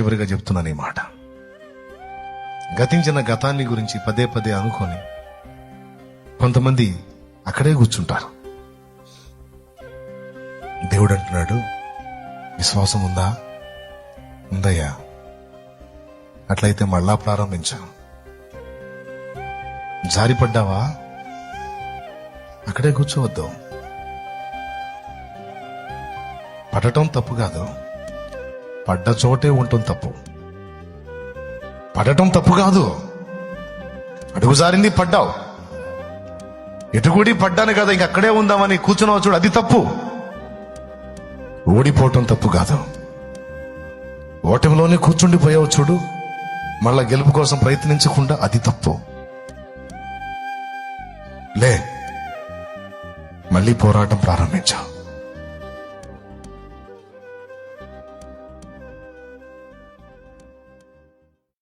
చివరిగా చెప్తున్నాను ఈ మాట. గతించిన గతాన్ని గురించి పదే పదే అనుకొని కొంతమంది అక్కడే కూర్చుంటారు. దేవుడు అంటున్నాడు, విశ్వాసం ఉందా? ఉందయ్యా. అట్లయితే మళ్ళా ప్రారంభించాం. జారిపడ్డావా? అక్కడే కూర్చోవద్దు. పడటం తప్పు కాదు, పడ్డ చోటే ఉంటుంది తప్పు. పడటం తప్పు కాదు, అడుగు జారింది పడ్డావు, ఎటుగుడి పడ్డాను కదా ఇంక అక్కడే ఉందామని కూర్చున్నావు చూడు, అది తప్పు. ఓడిపోవటం తప్పు కాదు, ఓటమిలోనే కూర్చుండిపోయావు చూడు, మళ్ళా గెలుపు కోసం ప్రయత్నించకుండా, అది తప్పు. లే, మళ్ళీ పోరాటం ప్రారంభించావు.